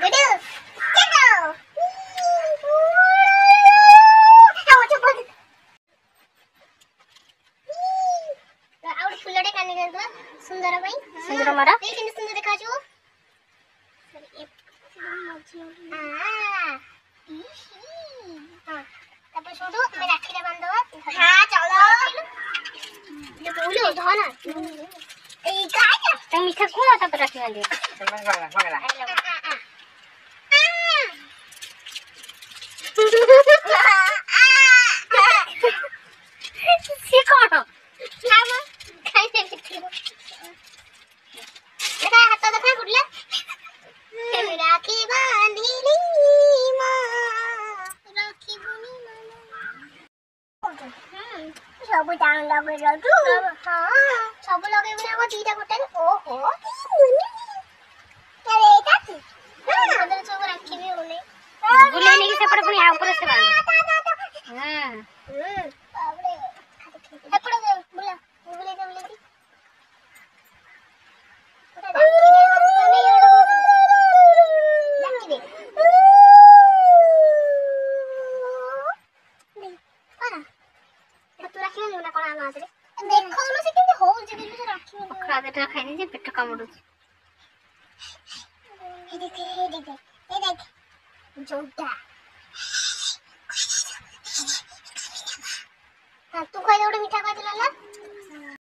गुडू चलो आउट फुलटे कानी कर सुंदर भाई सुंदर मारा देखिन सुंदर देखा जो सॉरी हां तब छोड़ो मैं राखी रे बांध दो हां चलो ये बोलो धन ए काय तो मीठा कोन तब राखी बांध दे मंगला से कोन खाम खाइते देखो देखा हाथ देखा गुडला राखी बांधिली मां राखी बनी सब डाउन लगे रजू हां सब लगे बिना वो दीटा गोटे ओहो अरे काकी अंदर सब राखी भी होले गुले नहीं से पड़ पुनी आ ऊपर से बांध हां बाबरे एपड़ दे बुला बुले दे बुले दी राखी दे बस नहीं एडो राखी दे आना तू राखी नहीं ना कोन आना आसे देखो न से केते हो जे दिल से राखी में खादे टा खाइनी जे पेट कामुडु ये देख जोटा हां तू खाई दे मीठा खाई दिला ना